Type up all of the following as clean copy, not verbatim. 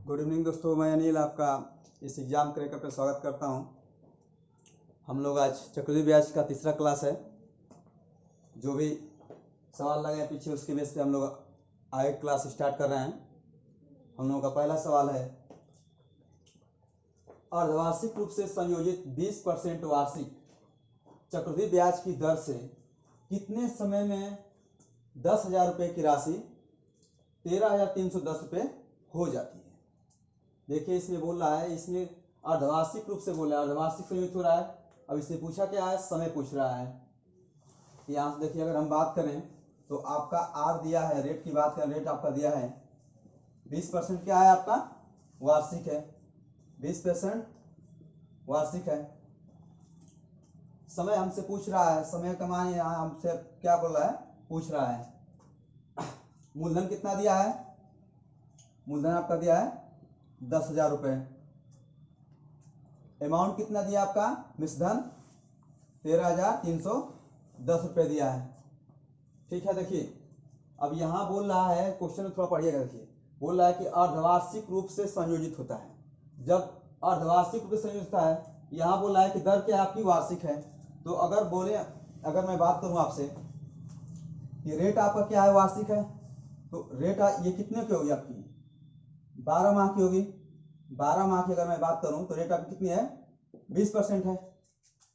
Good evening दोस्तों, मैं अनिल आपका इस एग्ज़ाम क्रैकर पर स्वागत करता हूं। हम लोग आज चक्रवृद्धि ब्याज का तीसरा क्लास है। जो भी सवाल लगे हैं पीछे उसके बेस पे हम लोग आगे क्लास स्टार्ट कर रहे हैं। हम लोगों का पहला सवाल है, अर्धवार्षिक रूप से संयोजित 20% वार्षिक चक्रवृद्धि ब्याज की दर से कितने समय में 10,000 रुपये की राशि 13,310 रुपये हो जाती है। देखिए इसमें बोल रहा है, इसमें अर्धवार्षिक रूप से बोल रहा है, अर्धवार्षिक संयोजित हो रहा है। अब इसने पूछा क्या है, समय पूछ रहा है। यहाँ से देखिए अगर हम बात करें तो आपका आर दिया है, रेट की बात करें, रेट आपका दिया है 20% क्या है आपका वार्षिक है, 20% वार्षिक है। समय हमसे पूछ रहा है, समय का मान यहाँ हमसे क्या बोल रहा है, पूछ रहा है। मूलधन कितना दिया है, मूलधन आपका दिया है 10,000 रुपये। अमाउंट कितना दिया आपका, मिश्रधन 13,310 रुपये दिया है। ठीक है, देखिए अब यहाँ बोल रहा है, क्वेश्चन में थोड़ा पढ़िएगा। देखिए बोल रहा है कि अर्धवार्षिक रूप से संयोजित होता है। जब अर्धवार्षिक रूप से संयोजित होता है, यहाँ बोल रहा है कि दर क्या आपकी वार्षिक है। तो अगर बोले, अगर मैं बात करूँ आपसे कि रेट आपका क्या है, वार्षिक है, तो रेट ये कितने की होगी आपकी, 12 माह की होगी। 12 माह की अगर मैं बात करूं तो रेट आपकी कितनी है, 20% है।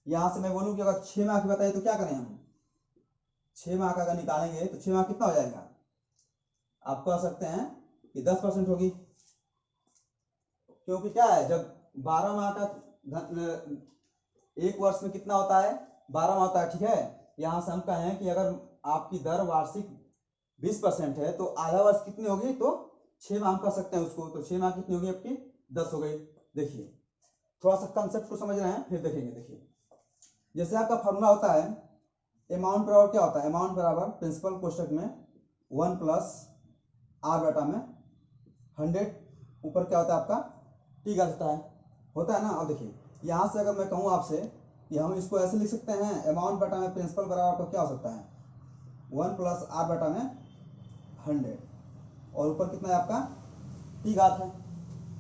यहां से मैं बोलूं कि अगर 6 माह की बताइए तो क्या करें हम, 6 माह का अगर निकालेंगे तो 6 माह कितना हो जाएगा, आप कह सकते हैं कि 10% होगी। क्योंकि क्या है, जब 12 माह का एक वर्ष में कितना होता है, 12 माह होता है। ठीक है, यहां से हम कहें कि अगर आपकी दर वार्षिक 20% है तो आधा वर्ष कितनी होगी, तो 6 माह हम कर सकते हैं उसको। तो 6 माह कितनी होगी आपकी, 10 हो गई। देखिए थोड़ा सा कंसेप्ट को समझ रहे हैं, फिर देखेंगे। देखिए जैसे आपका फॉर्मूला होता है, अमाउंट बराबर क्या होता है, अमाउंट बराबर प्रिंसिपल कोष्टक में 1 प्लस आर बटा में 100, ऊपर क्या होता है आपका टी का होता है ना। अब देखिए यहाँ से अगर मैं कहूँ आपसे कि हम इसको ऐसे लिख सकते हैं, अमाउंट बटा में प्रिंसिपल बराबर आपका क्या हो सकता है, 1 प्लस आर बटा में 100, और ऊपर कितना है आपका टी घात है,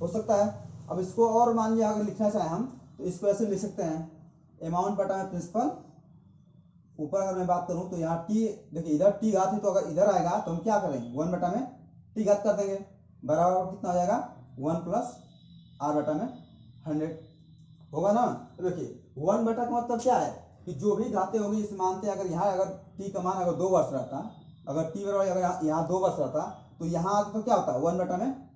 हो सकता है। अब इसको और मान लिया अगर लिखना चाहें हम तो इसको ऐसे लिख सकते हैं, अमाउंट बटा में प्रिंसिपल, ऊपर अगर मैं बात करूं तो यहाँ टी, देखिए इधर टी घात है तो अगर इधर आएगा तो हम क्या करेंगे, 1 बटा में टी घात कर देंगे, बराबर कितना हो जाएगा 1 प्लस आर बटा में 100 होगा ना। तो देखिए 1 बटा का मतलब क्या है कि जो भी घातें होगी, इस मानते हैं अगर यहाँ अगर टी का मान अगर 2 वर्ष रहता, अगर टी बराबर अगर यहाँ 2 वर्ष रहता तो यहाँ तो क्या होता है 1 बटा में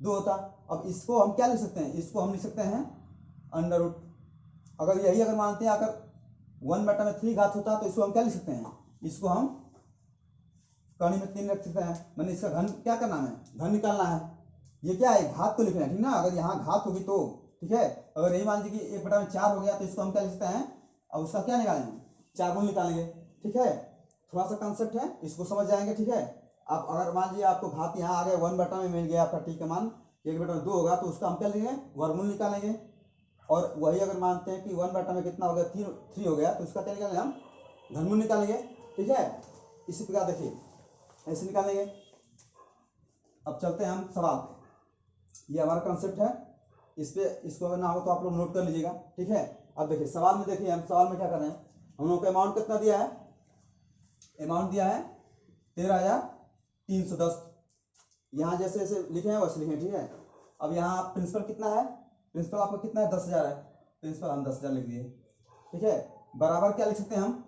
2 होता। अब इसको हम क्या लिख सकते हैं, इसको हम लिख सकते हैं अंडर रूट। अगर यही अगर मानते हैं अगर 1 बटा में 3 घात होता तो इसको हम क्या लिख सकते हैं, इसको हम कहानी में 3 रख सकते हैं। मैंने इसका घन क्या करना है, घन निकालना है। ये क्या है, घात को लिखना है, ठीक ना। अगर यहाँ घात होगी तो ठीक है, अगर यही मान लीजिए कि 1 बटा में 4 हो गया तो इसको हम क्या लिख सकते हैं, अब उसका क्या निकालेंगे, 4 गुण निकालेंगे। ठीक है, थोड़ा सा कंसेप्ट है, इसको समझ जाएंगे। ठीक है, आप अगर मान लीजिए आपको घात यहाँ आ गया 1 बटा में मिल गया आपका टी का मान 1 बटा में 2 होगा, तो उसका हम क्या लेंगे, वर्गमूल निकालेंगे। और वही अगर मानते हैं कि 1 बटा में कितना हो गया, 3 हो गया, तो उसका क्या निकालेंगे हम, घनमूल निकालेंगे। ठीक है, इसी प्रकार देखिए ऐसे निकालेंगे। अब चलते हैं हम सवाल पे, ये हमारा कंसेप्ट है, इस पे इसको अगर ना हो तो आप लोग नोट कर लीजिएगा। ठीक है, अब देखिए सवाल में, देखिए हम सवाल में क्या कर रहे हैं, हम लोग का अमाउंट कितना दिया है, अमाउंट दिया है 13,310। यहाँ जैसे जैसे लिखे हैं वैसे लिखे। ठीक है, अब यहाँ प्रिंसिपल कितना है, प्रिंसिपल आपका कितना है, 10,000 है, प्रिंसिपल हम 10,000 लिख दिए। ठीक है, बराबर क्या लिख सकते हैं हम,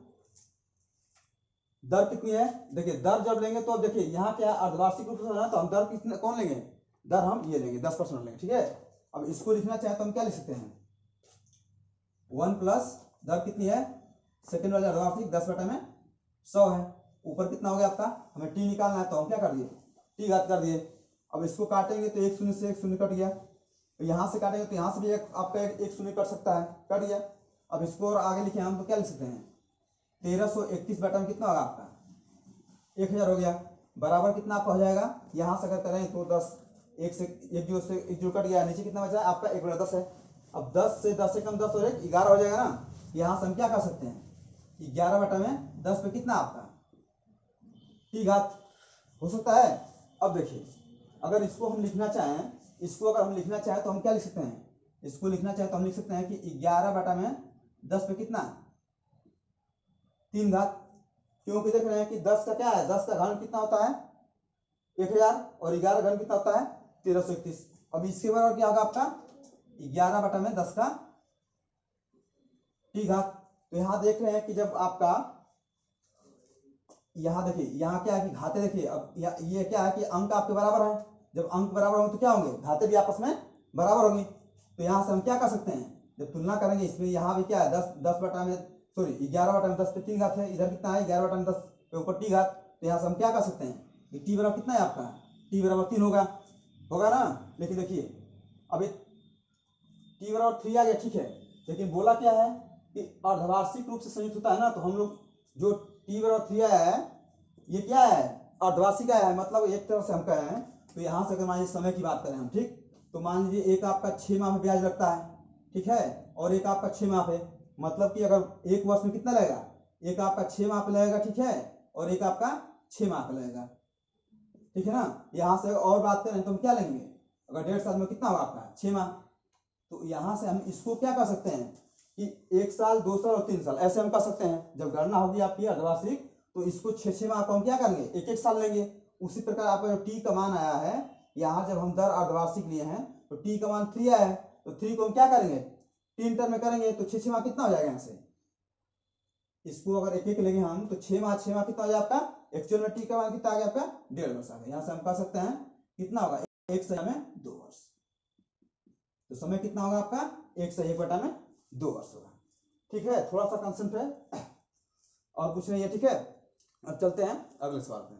दर कितनी है। देखिए दर जब लेंगे तो अब देखिए यहाँ क्या अर्धवार्षिक रूप से होना है, तो हम दर कितने कौन लेंगे, दर हम ये लेंगे 10% लेंगे। ठीक है, अब इसको लिखना चाहे तो हम क्या लिख सकते हैं, 1 प्लस दर कितनी है, सेकंड वाले अर्धवार्षिक 10 बटा में 100 है, ऊपर कितना हो गया आपका, हमें टी निकालना है तो हम क्या कर दिए, टी घात कर दिए। अब इसको काटेंगे तो 1 शून्य से 1 शून्य कट गया, तो यहाँ से काटेंगे तो यहाँ से भी आपका एक शून्य कट सकता है, कट गया। अब इसको और आगे लिखे हम तो क्या लिख सकते हैं, 1331 बटा में कितना होगा आपका 1000 हो गया, बराबर कितना आपका हो जाएगा, यहाँ से अगर करें तो 10, एक से एक जो कट गया, नीचे कितना बचा है आपका 1 बटा 10 है। अब 10 से 10 से कम 10 और 1 11 हो जाएगा ना। यहाँ से हम क्या कर सकते हैं, 11 बटा में 10 पे कितना आपका टी घात हो सकता है। अब देखिए अगर इसको हम लिखना चाहें, इसको अगर हम लिखना चाहें तो हम क्या लिख सकते हैं, इसको लिखना चाहें तो हम लिख सकते हैं कि 11 बटा में 10 पे कितना 3 घात, क्योंकि देख रहे हैं कि 10 का क्या है, 10 का घन कितना होता है 1000 और 11 घन कितना होता है 1331। अब इसके बराबर क्या होगा आपका 11 बटा में 10 का टी घात। तो यहाँ देख रहे हैं कि जब आपका यहाँ देखिए यहाँ क्या है कि घाते देखिए, अब ये क्या है कि अंक आपके बराबर है, जब अंक बराबर होंगे तो क्या होंगे, घाते भी आपस में बराबर होंगी। तो यहाँ से हम क्या कर सकते हैं, जब तुलना करेंगे इसमें यहाँ भी क्या है 10 बटा में सॉरी 11 बटा में 10 पे 3 घात है, इधर कितना है 11 बटा में 10 पे ऊपर टी घात। तो यहाँ से हम क्या कर सकते हैं, टी बराबर कितना है आपका, टी बराबर 3 होगा ना। लेकिन देखिए अभी टी बराबर 3 आ गया, ठीक है, लेकिन बोला क्या है कि अर्धवार्षिक रूप से संयुक्त होता है ना, तो हम लोग जो टी बराबर 3 आया है ये क्या है अर्धवार्षिक आया है, मतलब एक तरह से हम कहें हैं। तो यहाँ से अगर मान लीजिए समय की बात करें हम, ठीक, तो मान लीजिए एक आपका 6 माह में ब्याज लगता है, ठीक है, और एक आपका 6 माह पे, मतलब कि अगर एक वर्ष में कितना लगेगा, एक आपका 6 माह पे लगेगा, ठीक है, और एक आपका 6 माह पे लगेगा, ठीक है ना। यहाँ से और बात करें तो हम क्या लेंगे, अगर 1.5 साल में कितना होगा आपका 6 माह, तो यहाँ से हम इसको क्या कर सकते हैं कि 1 साल 2 साल और 3 साल ऐसे हम कर सकते हैं। जब गणना होगी आपकी अर्धवार्षिक तो इसको 6 माह को हम क्या करेंगे 1 साल लेंगे। उसी प्रकार आपका जो टी का मान आया है, यहाँ जब हम दर अर्धवार्षिक लिए हैं तो टी का मान 3 आया है, तो 3 को हम क्या करेंगे 3 टर्म में करेंगे, तो 6 माह कितना हो जाएगा, यहाँ से इसको अगर एक लेंगे हम तो 6 माह कितना हो जाएगा आपका, एक्चुअल में टी का मान कितना आ गया आपका 1.5 वर्ष आ गया। यहाँ से हम कह सकते हैं कितना होगा 1 सही में 2 वर्ष, तो समय कितना होगा आपका 1 सही 1 बटा में 2 वर्ष होगा, ठीक है। थोड़ा सा कंसेप्ट है और कुछ नहीं है, ठीक है। अब चलते हैं अगले सवाल पे।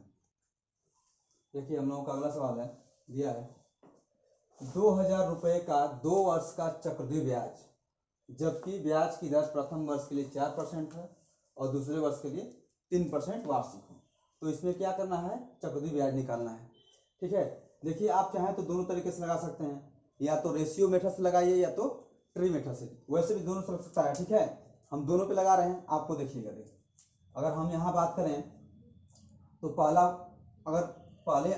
देखिए हम लोगों का अगला सवाल है दिया है 2000 रुपए का 2 वर्ष का चक्रवृद्धि ब्याज, जबकि ब्याज की दर प्रथम वर्ष के लिए 4% है और दूसरे वर्ष के लिए 3% वार्षिक हो, तो इसमें क्या करना है चक्रवृद्धि ब्याज निकालना है, ठीक है। देखिए आप चाहें तो दोनों तरीके से लगा सकते हैं, या तो रेशियो मेथड से लगाइए या तो ट्री मेथड से, वैसे भी दोनों से लग सकता है, ठीक है। हम दोनों पे लगा रहे हैं, आपको देखिएगा। अगर हम यहाँ बात करें तो पहला अगर पहले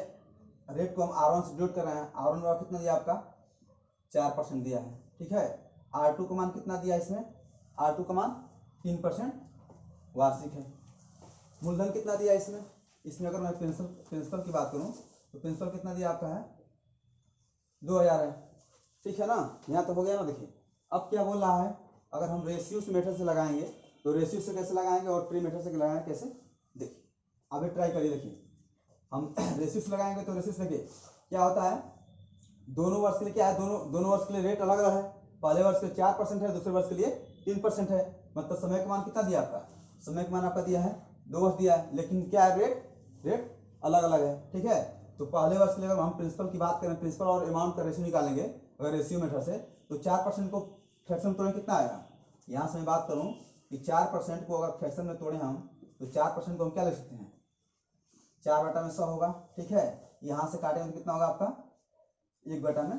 रेट को हम R1 से डिनोट कर रहे हैं, R1 का कितना दिया आपका 4% दिया है, ठीक है। R2 का मान कितना दिया इसमें, R2 का मान 3% वार्षिक है। मूलधन कितना दिया इसमें अगर मैं प्रिंसिपल की बात करूं तो प्रिंसिपल कितना दिया आपका है 2000 है, ठीक है ना। यहाँ तो हो गया ना। देखिए अब क्या बोल रहा है, अगर हम रेशियो से मेथड से लगाएंगे तो रेशियो से कैसे लगाएंगे और ट्री मेथड से लगाएंगे कैसे, देखिए अभी ट्राई करिए। देखिए हम रेशियो से लगाएंगे तो रेशियो से देखिए क्या होता है, दोनों वर्ष के लिए क्या है, दोनों वर्ष के लिए रेट अलग अलग है। पहले वर्ष के लिए 4% है, दूसरे वर्ष के लिए 3% है, मतलब समय का मान कितना दिया आपका, समय का मान आपका दिया है 2 वर्ष दिया है, लेकिन क्या है रेट अलग अलग है, ठीक है। तो पहले वर्ष के लिए अगर हम प्रिंसिपल की बात करें, प्रिंसिपल और अमाउंट का रेशियो निकालेंगे अगर रेशियो मेथड से, तो 4% को फ्रैक्शन में तोड़ें कितना आएगा। यहाँ से मैं बात करूँ कि 4% को अगर फ्रैक्शन में तोड़े हम तो 4% को हम क्या ले सकते हैं 4 बटा में 100 होगा, ठीक है। यहाँ से काटेंगे तो कितना होगा आपका 1 बटा में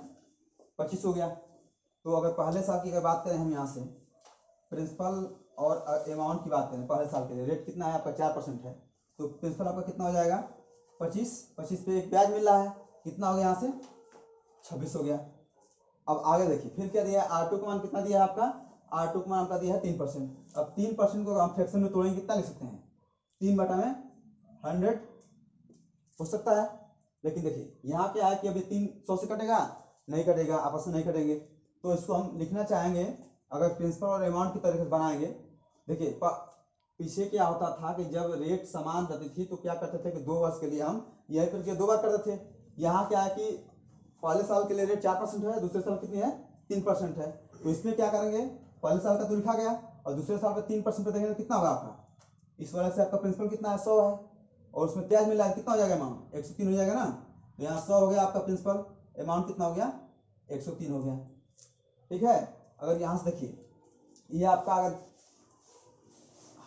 25 हो गया। तो अगर पहले साल की अगर बात करें हम यहाँ से प्रिंसिपल और अमाउंट की बात करें, पहले साल के लिए रेट कितना है आपका 4% है, तो प्रिंसिपल आपका कितना हो जाएगा 25 पे एक ब्याज मिल रहा है, कितना हो गया यहाँ से 26 हो गया। अब आगे देखिए फिर क्या दिया है, R2 का मान कितना दिया है आपका, R2 का मान आपका दिया है 3%। अब 3% को हम फ्रैक्शन में तोड़ेंगे कितना लिख सकते हैं 3 बटा में 100 हो सकता है। लेकिन देखिए यहाँ क्या है कि अभी 300 से कटेगा नहीं कटेगा, आपस में नहीं कटेंगे, तो इसको हम लिखना चाहेंगे अगर प्रिंसिपल और अमाउंट की तरीके से बनाएंगे। देखिए पीछे क्या होता था कि जब रेट समान रहती थी तो क्या करते थे कि 2 वर्ष के लिए हम यही करके 2 बार करते थे। यहाँ क्या है कि पहले साल के लिए रेट 4% है, दूसरे साल कितनी है 3% है, तो इसमें क्या करेंगे पहले साल का तो लिखा गया और दूसरे साल का 3% पे देखेंगे कितना होगा आपका, इस वजह से आपका प्रिंसिपल कितना है 100 है और उसमें ब्याज मिला है कितना हो जाएगा अमाउंट 103 हो जाएगा ना। तो यहाँ 100 हो गया आपका प्रिंसिपल, अमाउंट कितना हो गया 103 हो गया, ठीक है। अगर यहाँ से देखिए ये आपका अगर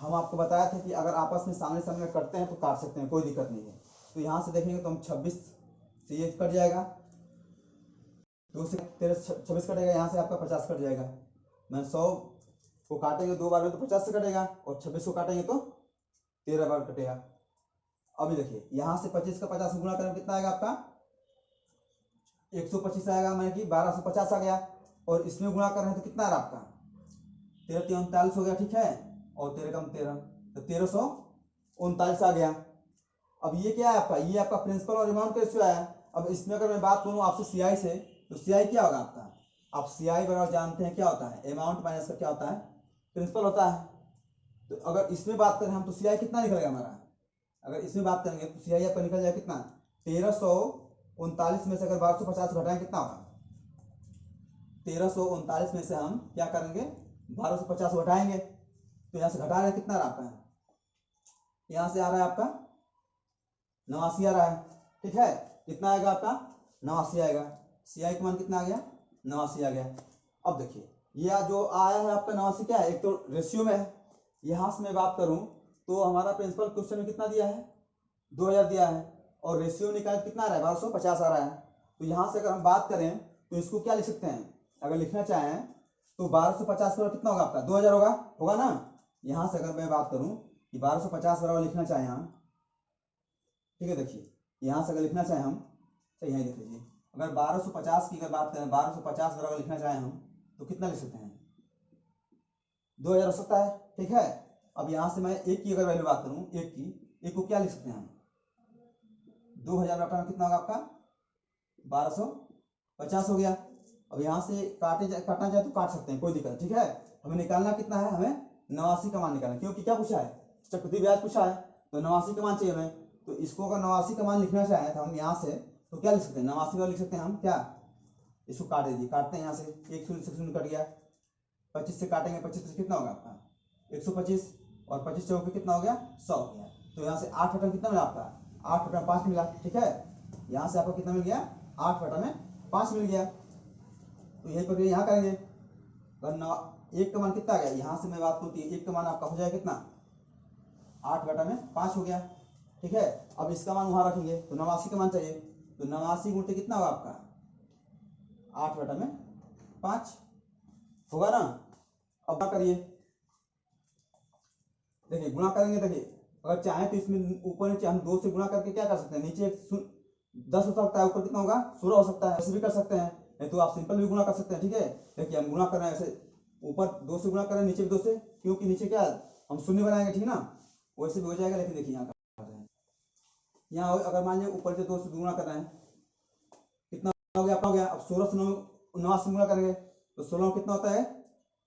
हम आपको बताया था कि अगर आपस में सामने सामने करते हैं तो काट सकते हैं, कोई दिक्कत नहीं है। तो यहाँ से देखेंगे तो हम 26 से ये कट जाएगा, 2 से 26 कटेगा, यहाँ से आपका 50 कट जाएगा। मैं 100 को काटेंगे 2 बार में तो 50 से कटेगा और 26 को काटेंगे तो 13 बार कटेगा। अभी देखिए यहाँ से 25 का 50 गुणा करें कितना आएगा आपका 125 आएगा, मैंने कि 1250 आ गया, और इसमें गुणा कर रहे हैं तो कितना आ रहा आपका 13 हो गया, ठीक है, और 13 कम 13 तो 1339 आ गया। अब ये क्या है आपका, ये आपका प्रिंसिपल और अमाउंट का रेशियो आया। अब इसमें अगर मैं बात करूँ आपसे सीआई से, तो सीआई क्या होगा आपका, आप सीआई बराबर जानते हैं क्या होता है, अमाउंट माइनस का क्या होता है, प्रिंसिपल होता है। तो अगर इसमें बात करें हम तो सीआई कितना निकलेगा हमारा, अगर इसमें बात करेंगे तो सीआई आपका निकल जाएगा कितना 1339 में से अगर 1250 घटाएं कितना होगा 1339 में से हम क्या करेंगे 1250 घटाएंगे, तो यहाँ से घटा रहे हैं कितना रहा आपका, यहाँ से आ रहा है आपका 89 आ रहा है, ठीक है, कितना आएगा आपका 89 आएगा, सीआई का मान कितना आ गया 89 आ गया। अब देखिए ये जो आया है आपका 89 क्या है, एक तो रेशियो में है, यहाँ से मैं बात करूँ तो हमारा प्रिंसिपल क्वेश्चन में कितना दिया है 2000 दिया है, और रेशियो निकाल कितना आ रहा है 1250 आ रहा है। तो यहाँ से अगर हम बात करें तो इसको क्या लिख सकते हैं, अगर लिखना चाहें तो 1250 बराबर कितना होगा आपका 2000 होगा ना। यहाँ से अगर मैं बात करूँ कि 1250 बराबर लिखना चाहें हम, ठीक है, देखिए यहाँ से अगर लिखना चाहें हम, तो यहीं देख लीजिए, अगर 1250 की अगर बात करें 1250 बराबर लिखना चाहें हम तो कितना लिख सकते हैं 2000 हो सकता है, ठीक है। अब यहाँ से मैं एक की अगर वैल्यू बात करूँ, एक को क्या लिख सकते हैं हम 2000 घटाना कितना होगा आपका 1250 हो गया। अब यहाँ से काटना चाहे तो काट सकते हैं, कोई दिक्कत, ठीक है। हमें निकालना कितना है, हमें 89 का मान निकालना, क्योंकि क्या पूछा है चक्रवृद्धि ब्याज पूछा है, तो 89 का मान चाहिए हमें। तो इसको अगर 89 का मान लिखना चाहे तो हम यहाँ से तो क्या लिख सकते हैं 89 का लिख सकते हैं हम क्या, इसको काट दीजिए, काटते हैं यहाँ से, एक शून्य कट गया, 25 से काटेंगे, 25 से कितना होगा आपका 125, और 25 चौके कितना हो गया 100 हो गया। तो यहाँ से 8 बटा कितना मिला आपका 8 बटा 5 मिला, ठीक है, यहाँ से आपको कितना मिल गया 8 बटा में 5 मिल गया। तो यही प्रक्रिया यहाँ करेंगे, अगर एक का मान कितना आ गया, यहाँ से मैं बात करूँ एक का मान आपका हो जाएगा कितना 8 बटा में 5 हो गया, ठीक है। अब इसका मान वहां रखेंगे तो 89 का मान चाहिए, तो 89 गुणित कितना होगा आपका 8 बटा में 5 होगा ना। अब क्या करिए, देखिए गुणा करेंगे, देखिए अगर चाहे तो इसमें ऊपर नीचे हम 2 से गुणा करके क्या कर सकते हैं, नीचे 10 हो सकता है, ऊपर कितना होगा 16 हो सकता है, ऐसे भी कर सकते हैं, नहीं तो आप सिंपल भी गुणा कर सकते हैं, ठीक है। देखिए हम गुणा कर रहे हैं ऐसे, ऊपर 2 से गुणा कर रहे हैं, नीचे भी 2 से, क्योंकि नीचे क्या हम शून्य बनाएंगे, ठीक ना, वैसे भी हो जाएगा। लेकिन देखिए यहाँ अगर मान लीजिए ऊपर से 2 से गुणा कर रहे हैं कितना हो गया आपका, हो गया। अब 16 से 89 गुणा करेंगे तो 16 कितना होता है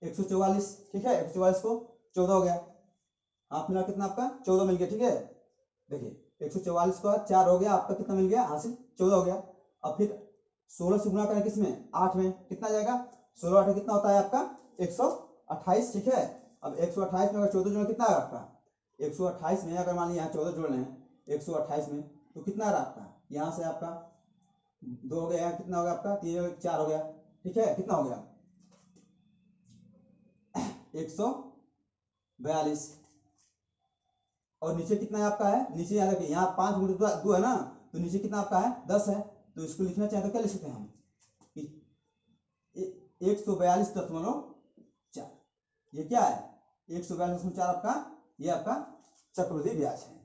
144, ठीक है, 144 को 14 हो गया, हाथ मिला कितना आपका 14 मिल गया, ठीक है। देखिए 144 का 4 हो गया, आपका कितना मिल गया हासिल 14 हो गया। अब फिर 16 से गुणा करें किसमें 8 में, कितना जाएगा 16 8 कितना होता है आपका 128, ठीक है। अब 128 में अगर 14 जोड़े कितना आएगा आपका 128 में, अगर मान लीजिए यहाँ 14 जोड़ रहे हैं 128 में तो कितना आ रहा आपका, यहाँ से आपका 2 हो गया, कितना हो गया आपका 3 4 हो गया, ठीक है, कितना हो गया 142, और नीचे कितना है आपका है, नीचे यहाँ देखिए यहाँ 5 गुणित 2 है ना, तो नीचे कितना आपका है 10 है, तो इसको लिखना चाहे तो क्या लिख सकते हैं हम 142.4, ये क्या है 142.4 आपका, ये आपका चक्रवृद्धि ब्याज है,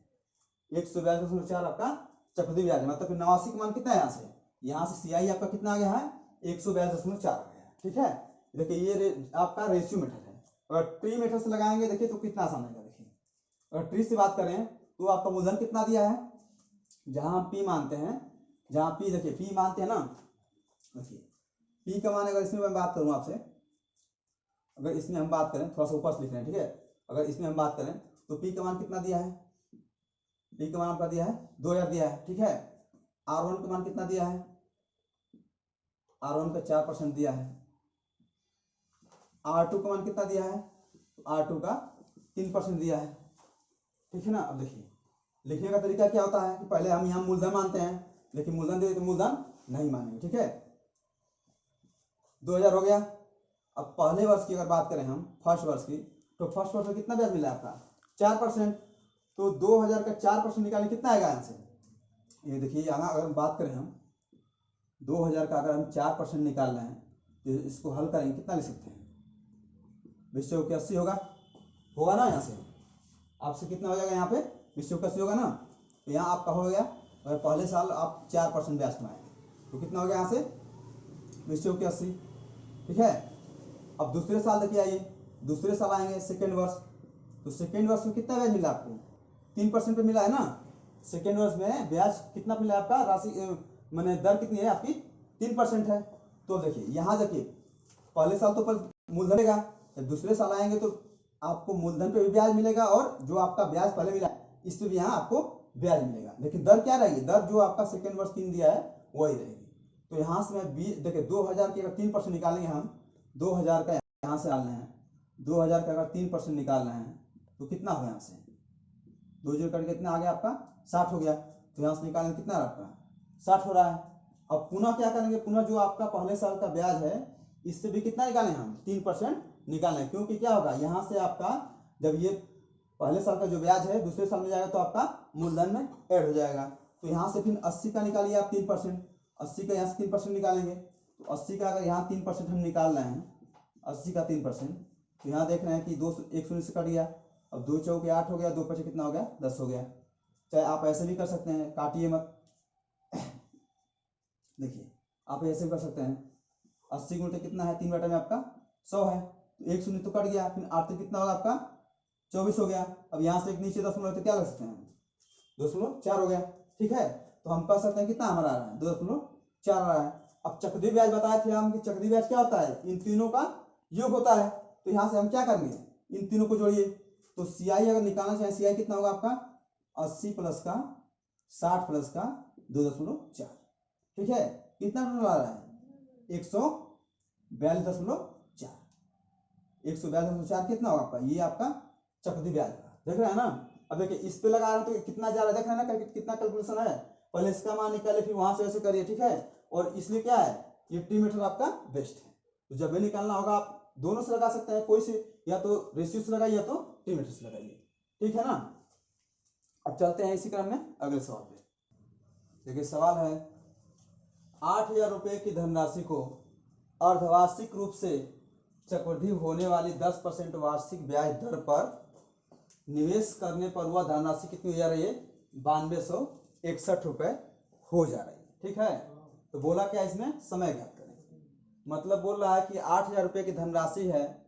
142.4 आपका चक्रवृद्धि ब्याज है। मतलब 89 का मान कितना है, यहाँ से सीआई आपका कितना आ गया है 142.4 आ गया है, ठीक है। देखिए ये आपका रेशियो मेथड है, अगर ट्री मेथड से लगाएंगे देखिए तो कितना आसान होगा। देखिए अगर ट्री से बात करें तो आपका मूलधन कितना दिया है, जहां हम पी मानते हैं, जहां पी देखिए पी मानते हैं ना, देखिए पी का मान अगर इसमें मैं बात करूं आपसे, अगर इसमें हम बात करें थोड़ा सा ऊपर से लिख रहे हैं, ठीक है, अगर इसमें हम बात करें तो पी का मान कितना दिया है, पी का मान आपका दिया है 2000 दिया है, ठीक है। R1 का मान कितना दिया है, R1 का 4% दिया है, R2 का मान कितना दिया है, R2 का 3% दिया है, ठीक है ना। अब देखिए लिखने का तरीका क्या होता है कि पहले हम यहाँ मूलधन मानते हैं, लेकिन मूलधन दे तो मूलधन नहीं मानेंगे, ठीक है। 2000 हो गया। अब पहले वर्ष की अगर बात करें हम फर्स्ट वर्ष की, तो फर्स्ट वर्ष में कितना ब्याज मिला आपका 4%, तो 2000 का 4% निकालने कितना आएगा यहाँ से, ये देखिए यहाँ अगर हम बात करें हम 2000 का अगर हम 4% निकाल रहे हैं तो इसको हल करेंगे कितना लिख सकते हैं 20 होगा ना, यहाँ से आपसे कितना हो जाएगा यहाँ पे 20 होगा ना, तो यहाँ आपका हो गया, अगर पहले साल आप 4% ब्याज कमाएंगे तो कितना हो गया यहाँ से 20 चौके 80, ठीक है। अब दूसरे साल देखिए, आइए दूसरे साल आएंगे सेकेंड वर्ष, तो सेकेंड वर्ष में कितना ब्याज मिला आपको 3% पे मिला है ना। सेकेंड वर्ष में ब्याज कितना मिला आपका, राशि मैंने दर कितनी है आपकी 3% है। तो देखिए यहाँ देखिए पहले साल तो पर मूलधन मिलेगा, जब दूसरे साल आएंगे तो आपको मूलधन पे भी ब्याज मिलेगा और जो आपका ब्याज पहले मिला इस पे भी यहाँ आपको ब्याज मिलेगा, लेकिन दर क्या रहेगी, दर जो आपका सेकेंड वर्ष 3 दिया है वही रहेगी। तो यहाँ से मैं देखिए 2000 की अगर 3% निकालेंगे हम, 2000 का यहाँ से डालना है, 2000 का अगर 3% निकालना है तो कितना हो, यहाँ से 2000 करके कितना आ गया आपका 60 हो गया। तो यहाँ से निकालेंगे कितना आपका 60 हो रहा है। अब पुनः क्या करेंगे, पुनः जो आपका पहले साल का ब्याज है इससे भी कितना निकालें हम 3% निकालें, क्योंकि क्या होगा यहाँ से आपका जब ये पहले साल का जो ब्याज है दूसरे साल में जाएगा तो आपका मूलधन में ऐड हो जाएगा। तो यहाँ से फिर 80 का निकालिए आप 3%, 80 का यहाँ से 3% निकालेंगे, तो 80 का अगर यहाँ 3% हम निकाल रहे हैं, 80 का 3%, तो यहाँ देख रहे हैं कि 2 1 शून्य से कट गया, अब 2 चौके 8 हो गया, 2 पचे कितना हो गया 10 हो गया। चाहे आप ऐसे भी कर सकते हैं, काटिए मत, देखिए आप ऐसे भी कर सकते हैं, 80 गुणित कितना है 3 बटा में आपका 100 है, तो 1 शून्य तो कट गया, फिर 8 से कितना होगा आपका 24 हो गया। अब यहाँ से एक नीचे 0.4 तो क्या लग सकते हैं 2.4 हो गया, ठीक है। तो हम कह सकते हैं कितना हमारा आ रहा है 2.4 आ रहा है। अब चक्रवृद्धि ब्याज बताए थे हम कि चक्रवृद्धि ब्याज क्या होता है, इन तीनों का योग होता है। तो यहाँ से हम क्या करेंगे, इन तीनों को जोड़िए, तो सीआई अगर निकालना चाहे सीआई कितना होगा आपका 80 प्लस का 60 प्लस का 2.4, ठीक है। कितना टोटल आ रहा है 142.4, 142.4 कितना होगा आपका, ये आपका चक्रवृद्धि ब्याज का, देख रहे हैं ना। अब देखिए इस पे लगा रहे हैं तो कितना जा रहा है, देख रहे हैं ना कितना कैलकुलेशन है, पहले इसका मान निकाले फिर वहां से ऐसे करिए, ठीक है। और इसलिए क्या है ये टी मेथड आपका बेस्ट है। तो जब भी निकालना होगा आप दोनों से लगा सकते हैं, कोई से या तो रेशियो से लगाइए या तो टी मेथड से लगाइए, ठीक है ना। अब चलते हैं इसी क्रम में अगले सवाल पे। देखिए सवाल है 8000 रुपये की धनराशि को अर्धवार्षिक रूप से चक्रवृद्धि होने वाली 10% वार्षिक ब्याज दर पर निवेश करने पर वह धनराशि कितनी हो जा रही है 9261 रुपए हो जा रही है, ठीक है। तो बोला क्या इसमें समय ज्ञात करें, मतलब बोल रहा है कि 8000 रुपये की धनराशि है,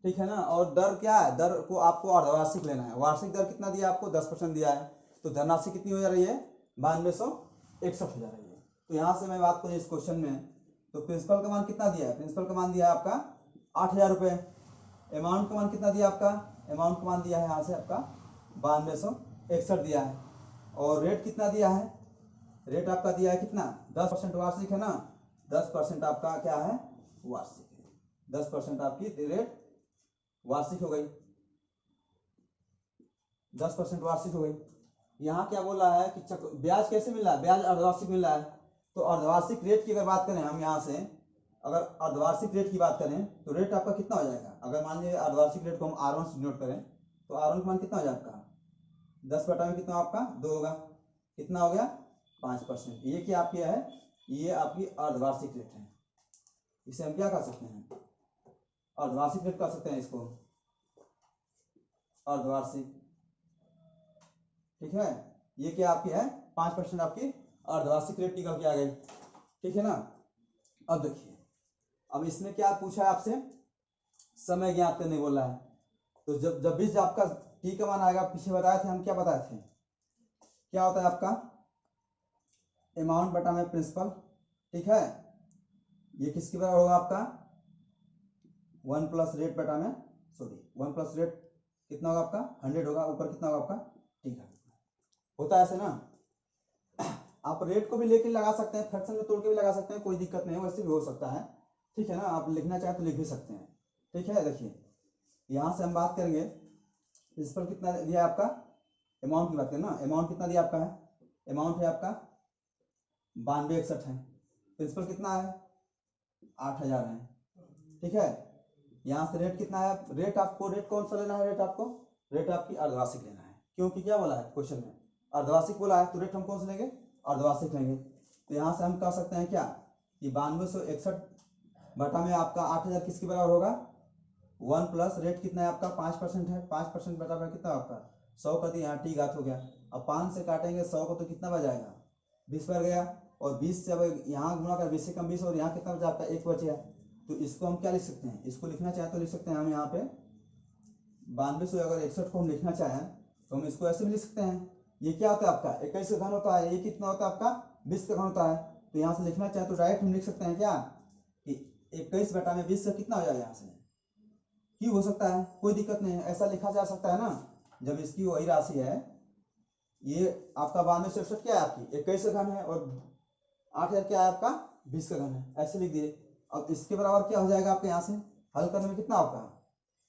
ठीक है ना, और दर क्या है, दर को आपको अर्धवार्षिक लेना है, वार्षिक दर कितना दिया आपको 10% दिया है, तो धनराशि कितनी हो जा रही है 9261 हो जा रही है। तो यहाँ से मैं बात करूँ इस क्वेश्चन में, तो प्रिंसिपल का मान कितना दिया है, प्रिंसिपल का मान दिया है आपका 8000 रुपये, अमाउंट का मान कितना दिया आपका, अमाउंट का मान दिया है यहाँ से आपका 9261 दिया है, और रेट कितना दिया है, रेट आपका दिया है कितना 10% वार्षिक है ना, 10% आपका क्या है वार्षिक है, 10% आपकी रेट वार्षिक हो गई, 10% वार्षिक हो गई। यहाँ क्या बोल रहा है कि ब्याज कैसे मिल रहा है, ब्याज अर्धवार्षिक मिल रहा है, तो अर्धवार्षिक रेट की अगर बात करें हम यहाँ से, अगर अर्धवार्षिक रेट की बात करें तो रेट आपका कितना हो जाएगा, अगर मान लीजिए अर्धवार्षिक रेट को हम R1 से नोट करें तो R1 का मान कितना हो जाएगा आपका 10 बटा में कितना आपका 2 होगा, कितना हो गया 5%। ये क्या आपकी है, ये आपकी अर्धवार्षिक रेट है, इसे हम क्या कर सकते हैं अर्धवार्षिक रेट कर सकते हैं इसको अर्धवार्षिक, ठीक है। ये क्या आपकी है 5% आपकी अर्धवार्षिक रेट निकल के आ गई, ठीक है ना। अब देखिए अब इसमें क्या पूछा है आपसे, समय ज्ञात करने बोला है, तो जब भी आपका टी का मान आएगा, पीछे बताए थे हम क्या बताए थे, क्या होता है आपका अमाउंट बटा में प्रिंसिपल, ठीक है। ये किसके बराबर होगा आपका 1 प्लस रेट बटा में 1 प्लस रेट कितना होगा आपका 100 होगा, ऊपर कितना होगा आपका टी का, होता है ऐसे ना। आप रेट को भी लेके लगा सकते हैं, फ्रैक्शन में तोड़ के भी लगा सकते हैं, कोई दिक्कत नहीं है, वैसे भी हो सकता है, ठीक है ना। आप लिखना चाहे तो लिख भी सकते हैं, ठीक है। देखिए यहाँ से हम बात करेंगे इस पर कितना दिया आपका अमाउंट की बात करें ना, अमाउंट कितना दिया आपका है, अमाउंट है आपका 9261 है, प्रिंसिपल कितना है 8000 है, ठीक है। यहाँ से रेट कितना है, रेट आपको रेट कौन सा लेना है, रेट आपको रेट आपकी अर्धवार्षिक लेना है, क्योंकि क्या बोला है क्वेश्चन में अर्धवार्षिक बोला है, तो रेट हम कौन सा लेंगे अर्धवार्षिक लेंगे। तो यहाँ से हम कह सकते हैं क्या कि 9261 बटा में आपका 8000 किसके बराबर होगा 1 प्लस रेट कितना है आपका 5% है, 5% बटा में कितना आपका 100 कर दिया, यहाँ टी घात हो गया। अब 5 से काटेंगे 100 को तो कितना बच जाएगा 20 बढ़ गया, और 20 से अब यहाँ गुना कर 20 से कम 20 और यहाँ कितना बचा आपका 1 बचा। तो इसको हम क्या लिख सकते हैं, इसको लिखना चाहें तो लिख सकते हैं हम यहाँ पे 92 अगर 61 को हम लिखना चाहें तो हम इसको ऐसे भी लिख सकते हैं। ये क्या होता है आपका 21 का घन होता है, ये कितना होता है आपका 20 का घन होता है। तो यहाँ से लिखना चाहें तो डायरेक्ट हम लिख सकते हैं क्या कि 21 बटा में 20 से कितना हो जाएगा, यहाँ से क्यूब हो सकता है, कोई दिक्कत नहीं है, ऐसा लिखा जा सकता है ना। जब इसकी वही राशि है, ये आपका 92 क्या है आपकी 21 का घन है और 8000 क्या है आपका 20 का घन है, ऐसे लिख दिए। अब इसके बराबर क्या हो जाएगा आपके यहाँ से हल करने में कितना आपका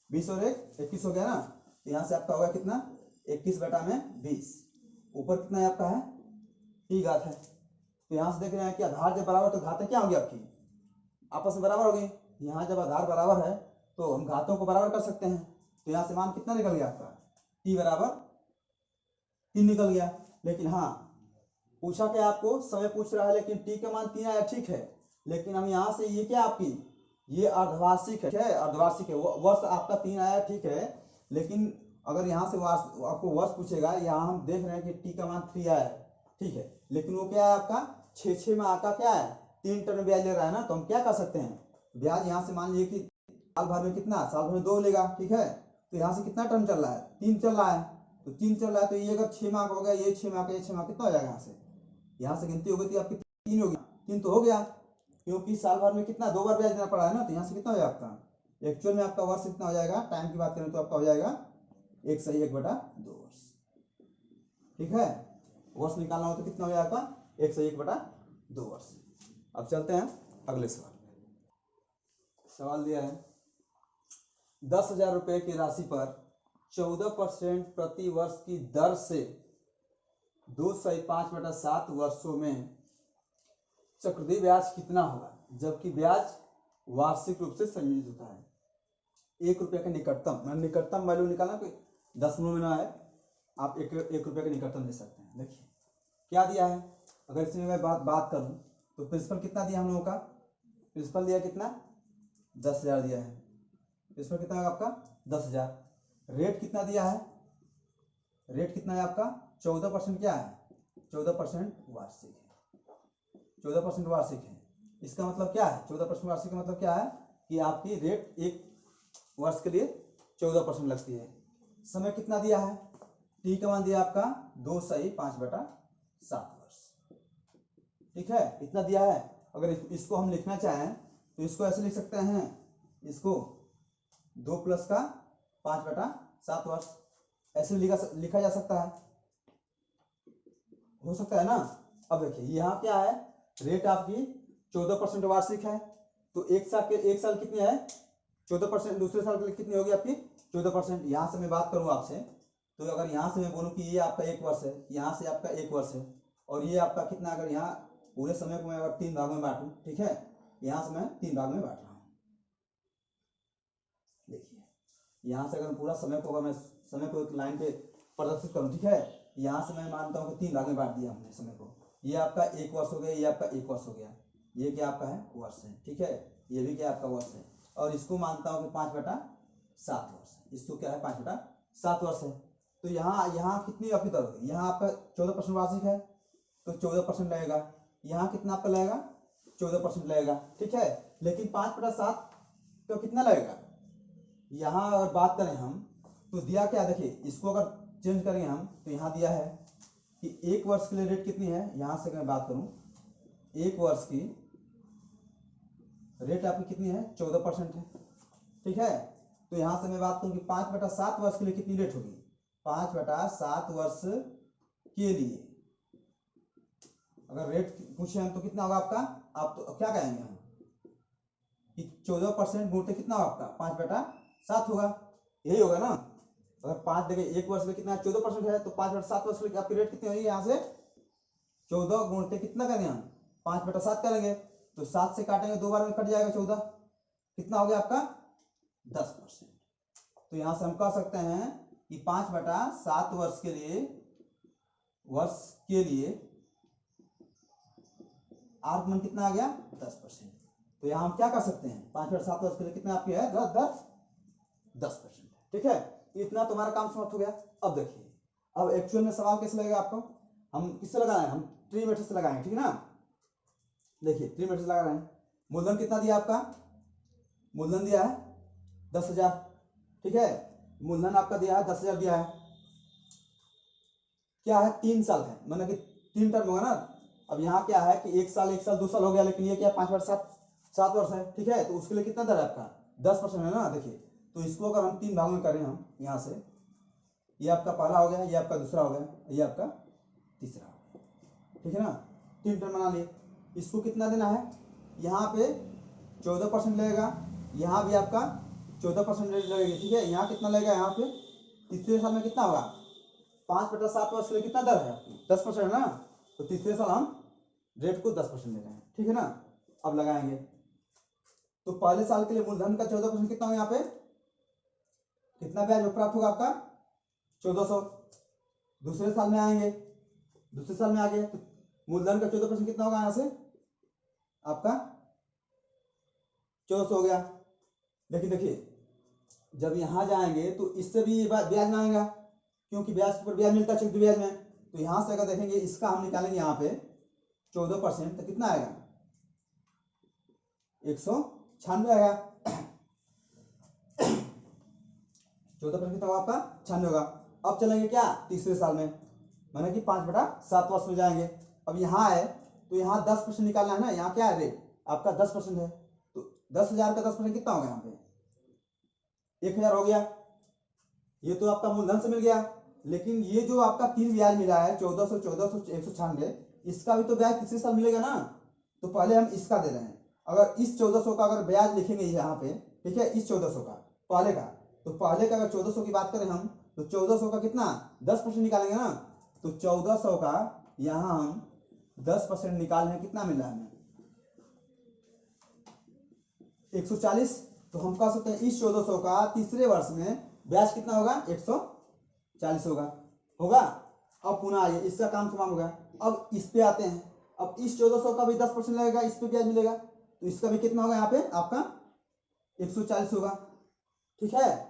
20 और 1 21 हो गया ना। तो यहाँ से आपका होगा कितना 21 बटा में 20, ऊपर कितना है आपका है टी घात है। तो यहाँ से देख रहे हैं कि आधार जब बराबर तो घातें क्या होंगी आपकी आपस में बराबर हो गई। यहाँ जब आधार बराबर है तो हम घातों को बराबर कर सकते हैं। तो यहाँ से मान कितना निकल गया आपका टी बराबर 3 निकल गया। लेकिन हाँ पूछा क्या आपको समय पूछ रहा है, लेकिन टी का मान 3 आया ठीक है, लेकिन हम यहाँ से ये क्या आपकी ये अर्धवार्षिक है, अर्धवार्षिक है, वर्ष आपका 3 आया ठीक है, लेकिन अगर यहाँ से आपको वर्ष पूछेगा, यहाँ हम देख रहे हैं कि टी का मान 3 आया है ठीक है, लेकिन वो क्या है आपका 6 माह का क्या है 3 टर्म ब्याज ले रहा है ना। तो हम क्या कर सकते हैं ब्याज यहाँ से मान लीजिए कि साल भर में कितना, साल भर में 2 लेगा ठीक है। तो यहाँ से कितना टर्म चल रहा है 3 चल रहा है, तो 3 चल रहा है, तो ये अगर 6 माह का हो गया, ये 6 माह का, ये 6 माह कितना हो जाएगा, यहाँ से गिनती हो गई थी आपकी 3 हो गया, 3 तो हो गया, क्योंकि साल भर में कितना 2 बार ब्याज देना पड़ा है ना। तो यहाँ से कितना हो जाएगा आपका एक्चुअल में आपका वर्ष कितना हो जाएगा, टाइम की बात करें तो आपका हो जाएगा 1 सही 1 बटा 2 वर्ष ठीक है। वर्ष निकालना हो तो कितना हो जाएगा 1 सही 1 बटा 2 वर्ष। अब चलते हैं अगले सवाल। सवाल दिया है 10,000 रुपए की राशि पर 14% प्रति वर्ष की दर से 2/5/7 वर्षों में चक्रवृद्धि ब्याज कितना होगा, जबकि ब्याज वार्षिक रूप से संयोजित होता है। 1 रुपये का निकटतम वैल्यू निकालना, कोई दशमलव में ना है, आप एक रुपये का निकटतम ले सकते हैं। देखिए क्या दिया है, अगर इसमें मैं बात करूं तो प्रिंसिपल कितना दिया हम लोगों का, प्रिंसिपल दिया कितना 10,000 दिया है, प्रिंसिपल कितना है आपका 10,000। रेट कितना दिया है, रेट कितना है आपका 14% क्या है 14% वार्षिक है, 14% वार्षिक है। इसका मतलब क्या है 14% वार्षिक का मतलब क्या है कि आपकी रेट 1 वर्ष के लिए 14% लगती है। समय कितना दिया है, टी का मान दिया आपका 2/5/7 वर्ष ठीक है, इतना दिया है। अगर इसको हम लिखना चाहें तो इसको ऐसे लिख सकते हैं, इसको 2 + का 5/7 वर्ष ऐसे लिखा जा सकता है, हो सकता है ना। अब देखिए यहाँ क्या है, रेट आपकी 14% वार्षिक है, तो एक साल कितनी है 14%, दूसरे साल के लिए कितनी होगी आपकी 14%। यहाँ से मैं बात करूँ आपसे, तो अगर यहाँ से मैं बोलूँ कि ये आपका 1 वर्ष है, यहाँ से आपका 1 वर्ष है, और ये आपका कितना, अगर यहाँ पूरे समय को मैं अगर 3 भाग में बांटूं ठीक है, यहाँ से मैं 3 भाग में बांट रहा हूँ। देखिए यहाँ से अगर पूरा समय को, अगर मैं समय को एक लाइन पे प्रदर्शित करूँ ठीक है, यहाँ से मैं मानता हूँ कि 3 भाग में बांट दिया हमने समय को। ये आपका 1 वर्ष हो गया, ये आपका 1 वर्ष हो गया, ये क्या आपका है वर्ष है ठीक है, ये भी क्या आपका वर्ष है, और इसको मानता हूँ कि 5/7 वर्ष, इसको क्या है 5/7 वर्ष है। तो यहाँ कितनी आपकी दर होगी, यहाँ आपका 14% वार्षिक है तो 14% लगेगा, यहाँ कितना आपका लगेगा 14% लगेगा ठीक है। लेकिन 5/7 तो कितना लगेगा, यहाँ अगर बात करें हम तो दिया क्या, देखिए इसको अगर चेंज करेंगे हम तो यहाँ दिया है कि 1 वर्ष के लिए रेट कितनी है, यहाँ से मैं बात करूँ 1 वर्ष की रेट आपकी कितनी है 14% है ठीक है। तो यहाँ से मैं बात करूँ कि 5/7 वर्ष के लिए कितनी रेट होगी, 5/7 वर्ष के लिए अगर रेट पूछे हम तो कितना होगा आपका, आप तो क्या कहेंगे हम कि 14% गुणित कितना होगा आपका 5/7 होगा, यही होगा ना। अगर 5 देखिए 1 वर्ष में कितना 14% है, तो 5/7 वर्ष में आपकी रेट कितनी होगी, यहाँ से 14 गुणित कितना करेंगे हम 5/7 करेंगे, तो 7 से काटेंगे 2 बार में कट जाएगा 14, कितना हो गया आपका 10%। तो यहाँ से हम कह सकते हैं कि 5/7 वर्ष के लिए आगमन कितना आ गया 10%। तो यहाँ हम क्या कर सकते हैं 5/7 वर्ष के लिए कितना आपकी है 10% ठीक है। इतना तुम्हारा काम समाप्त हो गया। अब देखिए, अब एक्चुअल में सवाल कैसे लगेगा आपको, हम किससे लगाए, हम ट्री मेथड से लगाएंगे ठीक है ना। देखिए 3 मीटर लगा रहे हैं। मूलधन कितना दिया आपका, मूलधन दिया है 10,000, ठीक है, मूलधन आपका दिया है 10,000 दिया है, क्या है 3 साल है, मतलब कि 3 टर्म होगा ना। अब यहाँ क्या है कि 1 साल 2 साल हो गया, लेकिन ये क्या 5 वर्ष 7 वर्ष है, ठीक है। तो उसके लिए कितना दर है आपका 10% है ना। देखिए तो इसको अगर हम 3 भागों में करें, हम यहाँ से, ये आपका पहला हो गया, ये आपका दूसरा हो गया, ये आपका तीसरा हो गया, ठीक है ना। 3 टर्म बना लिए। इसको कितना देना है, यहाँ पे 14% लगेगा, यहाँ भी आपका 14% लगेगी, ठीक है। यहाँ कितना लगेगा, यहाँ पे तीसरे साल में कितना होगा 5/7 वर्ष के लिए कितना दर है आपकी 10% है ना। तो तीसरे साल हम रेट को 10% ले रहे हैं, ठीक है ना। अब लगाएंगे तो पहले साल के लिए मूलधन का 14% कितना होगा, यहाँ पे कितना ब्याज प्राप्त होगा आपका 1400। दूसरे साल में आएंगे, दूसरे साल में आ गए तो मूलधन का 14% कितना होगा, यहाँ से आपका 1400 हो गया। लेकिन देखिए जब यहाँ जाएंगे तो इससे भी ब्याज मांगेगा, क्योंकि ब्याज पर ब्याज मिलता है चक्रवृद्धि ब्याज में। तो यहाँ से अगर देखेंगे इसका हम निकालेंगे यहाँ पे 14%, तो कितना आएगा 196 आएगा। 14% कितना होगा आपका 96 होगा। अब चलेंगे क्या तीसरे साल में, माने कि 5/7 वर्ष में जाएंगे। अब यहाँ है तो यहाँ 10% निकालना है ना, यहाँ क्या है रेट आपका 10% है, तो 10,000 का 10% कितना होगा, यहाँ पे 1,000 हो गया। ये तो आपका मूलधन से मिल गया, लेकिन ये जो आपका 3 ब्याज मिला है 1400 1400 196, इसका भी तो ब्याज तीसरे साल मिलेगा ना। तो पहले हम इसका दे रहे हैं। अगर इस 1400 का अगर ब्याज लिखेंगे यहाँ पे, ठीक है, इस 1400 का पहले का, तो पहले का अगर 1400 की बात करें हम, तो 1400 का कितना 10% निकालेंगे ना। तो 1400 का यहाँ हम 10% निकाल रहे हैं, कितना मिल रहा है हमें 140। तो हम कह सकते हैं इस 1400 का तीसरे वर्ष में ब्याज कितना होगा 140 होगा। अब पुनः आइए, इसका काम तमाम हो गया। अब इस पे आते हैं। अब इस 1400 का भी 10% लगेगा, इस पे ब्याज मिलेगा, तो इसका भी कितना होगा यहाँ पे आपका 140 होगा, ठीक है।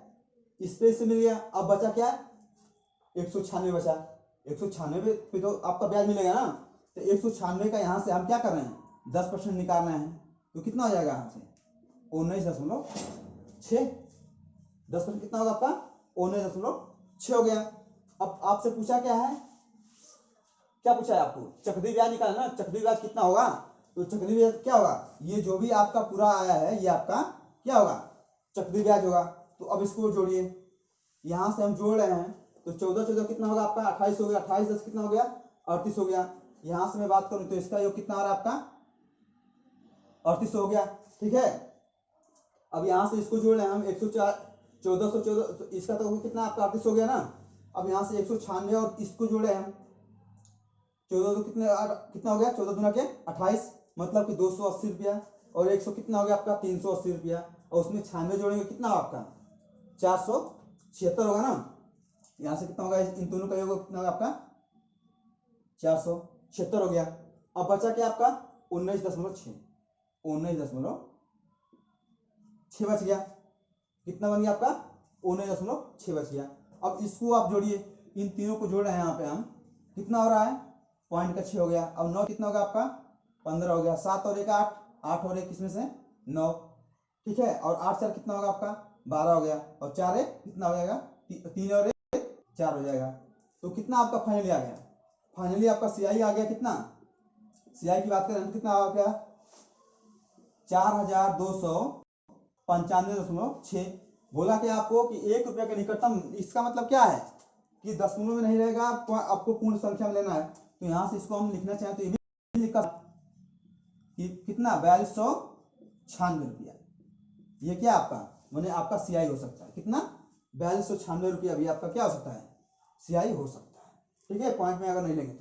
इस पे इससे मिल गया। अब बचा क्या 196 बचा। 196 पे तो आपका ब्याज मिलेगा ना। तो 196 का यहाँ से हम क्या कर रहे हैं 10% निकाल रहे हैं, तो कितना हो जाएगा यहाँ से 19.6। 10% कितना होगा आपका 19.6 हो गया। अब आपसे पूछा क्या है, क्या पूछा है आपको चक्रवृद्धि ब्याज निकालना ना। चक्रवृद्धि ब्याज कितना होगा, तो चक्रवृद्धि ब्याज क्या होगा, ये जो भी आपका पूरा आया है ये आपका क्या होगा चक्रवृद्धि ब्याज होगा। तो अब इसको जोड़िए, यहां से हम जोड़ रहे हैं, तो 14 14 कितना होगा आपका 28 हो गया, 28 10 कितना हो गया 38 हो गया। यहां से मैं बात करूं तो इसका योग कितना आ रहा है आपका 38 हो गया, ठीक है। अब यहां से इसको जोड़ रहे हैं हम 104 1414, तो इसका तो कितना आपका 38 हो गया ना। अब यहाँ से 196 और इसको जोड़े हम 14 तो कितना हो गया 14 दूना के 28, मतलब कि 280 रुपया, और 100 कितना हो गया आपका 380 रुपया, और उसमें 96 जोड़ेंगे कितना होगा आपका 476 होगा ना। यहाँ से कितना होगा इन दोनों का योग कितना होगा आपका 476 हो गया। अब बचा क्या आपका 19.6 बच गया। कितना बन गया आपका 19.6 बच गया। अब इसको आप जोड़िए, इन तीनों को जोड़ रहे हैं यहाँ पे हम, कितना हो रहा है 0.6 हो गया। अब 9 कितना होगा आपका 15 हो गया। 7 और 1 8, 8 और 1 इसमें से 9, ठीक है। और 8 4 कितना होगा आपका 12 हो गया, और 4 1 कितना हो जाएगा 3 और 1 4 हो जाएगा। तो कितना आपका फाइनली आ गया, फाइनली आपका सीआई आ गया। कितना सीआई की बात करें कितना आ गया 4295.6। बोला कि आपको कि 1 रुपये का निकटतम, इसका मतलब क्या है कि दशमलव में नहीं रहेगा, आपको पूर्ण संख्या में लेना है। तो यहां से इसको हम लिखना चाहें तो ये भी लिखा कि कितना 4296 रुपया, ये क्या आपका मैंने आपका सीआई हो सकता है। कितना 4296 रुपया भी आपका क्या हो सकता है सीआई हो सकता है, ठीक है। पॉइंट में अगर नहीं लेंगे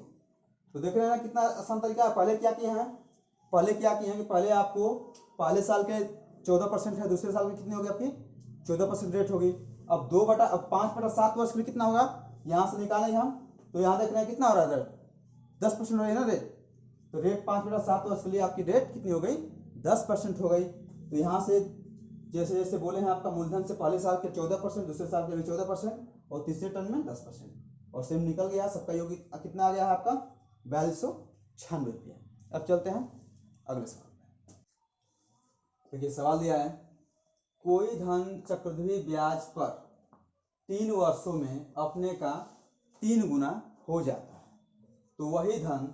तो देख रहे हैं ना कितना आसान तरीका है। पहले क्या किए हैं, पहले क्या किए हैं कि पहले आपको पहले साल के 14% है, दूसरे साल में कितनी होगी आपकी 14% रेट होगी। अब 5/7 वर्ष में कितना होगा यहां से निकालेंगे हम, तो यहां देख रहे हैं कितना हो रहा है रेट 10% हो रही है ना रेट। तो रेट 5/7 वर्ष के लिए आपकी रेट कितनी हो गई 10% हो गई। तो यहाँ से जैसे जैसे बोले हैं आपका मूलधन से पहले साल के 14%, दूसरे साल के भी 14%, और तीसरे टर्म में 10%, और सेम निकल गया। सबका योग कितना आ गया है आपका 4296 रुपया। अब चलते हैं अगले सवाल में देखिए, सवाल दिया है कोई धन चक्रवृद्धि ब्याज पर 3 वर्षों में अपने का 3 गुना हो जाता है, तो वही धन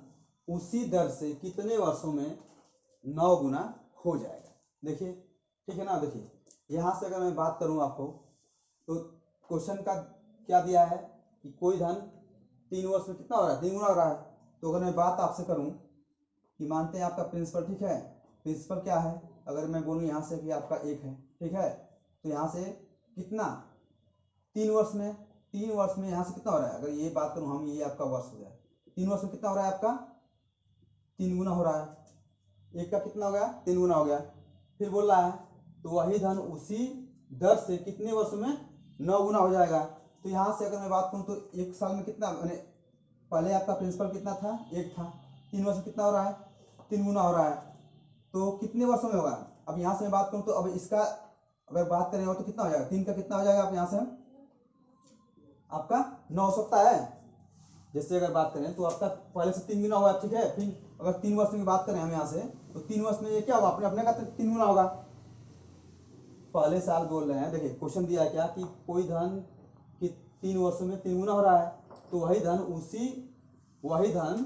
उसी दर से कितने वर्षों में 9 गुना हो जाएगा। देखिए ठीक है ना। देखिए यहाँ से अगर मैं बात करूँ आपको, तो क्वेश्चन का क्या दिया है कि कोई धन 3 वर्ष में कितना हो रहा है, 3 गुना हो रहा है। तो अगर मैं बात आपसे करूँ कि मानते हैं आपका प्रिंसिपल, ठीक है, प्रिंसिपल क्या है, अगर मैं बोलूँ यहाँ से कि आपका 1 है, ठीक है, तो यहाँ से कितना 3 वर्ष में, 3 वर्ष में यहाँ से कितना हो रहा है, अगर ये बात करूँ हम, ये आपका वर्ष हो गया, 3 वर्ष में कितना हो रहा है आपका 3 गुना हो रहा है। 1 का कितना हो गया 3 गुना हो गया। फिर बोल रहा है तो वही धन उसी दर से कितने वर्षों में 9 गुना हो जाएगा। तो यहाँ से अगर मैं बात करूँ तो 1 साल में कितना, मैंने पहले आपका प्रिंसिपल कितना था 1 था, 3 वर्ष में कितना हो रहा है 3 गुना हो रहा है, तो कितने वर्षों में होगा। अब यहाँ से मैं बात करूँ तो अब इसका अगर बात करें तो कितना हो जाएगा, 3 का कितना हो जाएगा, आप यहाँ से आपका 9 हो सकता है। जैसे अगर बात करें तो आपका पहले से 3 गुना हुआ, ठीक है, फिर अगर 3 वर्ष में बात करें हम यहाँ से, तो 3 वर्ष में ये क्या होगा, अपने का 3 गुना होगा। पहले साल बोल रहे हैं, देखिए क्वेश्चन दिया है क्या कि कोई धन कि 3 वर्षों में 3 गुना हो रहा है, तो वही धन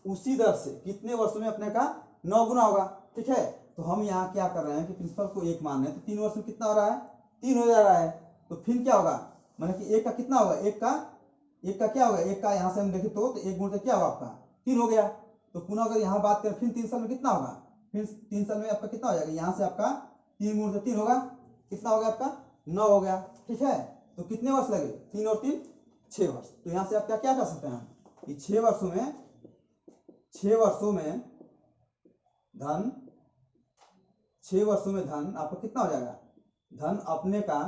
उसी दर से कितने वर्षों में अपने का 9 गुना होगा, ठीक है। तो हम यहाँ क्या कर रहे हैं कि प्रिंसिपल को 1 मान रहे हैं, तो 3 वर्ष में कितना हो रहा है 3 हो जा रहा है। तो फिर क्या होगा, मतलब कि 1 का कितना होगा, 1 का क्या होगा, 1 का यहाँ से हम देखें तो 1 गुणा क्या होगा आपका 3 हो गया। तो पुनः अगर यहाँ बात करें फिर 3 साल में कितना होगा, फिर 3 साल में आपका कितना हो जाएगा, यहाँ से आपका 3 गुण से 3 होगा, कितना हो गया आपका 9 हो गया, ठीक है। तो कितने वर्ष लगे, 3 और 3 6 वर्ष। तो यहाँ से आप क्या कर सकते हैं कि 6 वर्षों में धन आपका कितना हो जाएगा, धन अपने का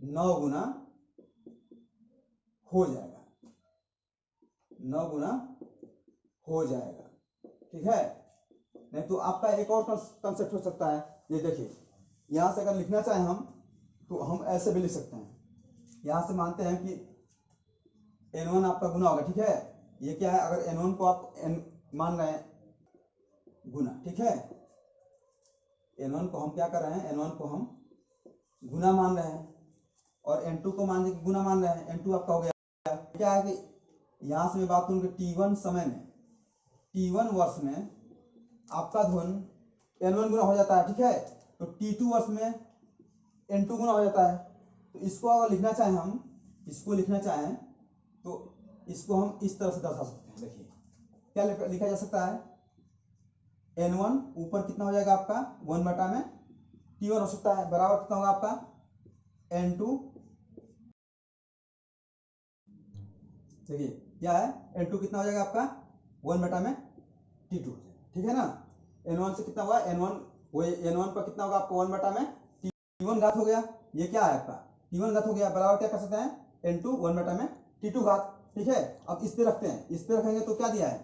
9 गुना हो जाएगा, 9 गुना हो जाएगा, ठीक है। नहीं तो आपका एक और कंसेप्ट हो सकता है, ये देखिए यहाँ से अगर लिखना चाहें हम तो हम ऐसे भी लिख सकते हैं। यहाँ से मानते हैं कि n1 आपका गुना होगा, ठीक है, ये क्या है, अगर n1 को आप n मान रहे हैं गुना, ठीक है, n1 को हम क्या कर रहे हैं, n1 को हम गुना मान रहे हैं और n2 को मान के गुना मान रहे हैं, n2 आपका हो गया। क्या है कि यहाँ से मैं बात करूँ कि t1 समय में, t1 वर्ष में आपका धन n1 गुना हो जाता है, ठीक है, तो t2 वर्ष में n2 गुना हो जाता है। तो इसको अगर लिखना चाहें हम, इसको लिखना चाहें तो इसको हम इस तरह से दर्शा सकते हैं। देखिए क्या लिखा जा सकता है, n1 ऊपर कितना हो जाएगा आपका 1 बटा में t1 हो सकता है, बराबर कितना होगा आपका n2, देखिए क्या है n2 कितना हो जाएगा आपका 1 बटा में t2, ठीक है ना। n1 से कितना हुआ n1, वही n1 पर कितना होगा आपको 1 बटा में t1 घात हो गया, ये क्या है आपका t1 घात हो गया, बराबर क्या कर सकते हैं n2 1 बटा में t2 घात, ठीक है। अब इस पे रखते हैं, इस पे रखेंगे तो क्या दिया है,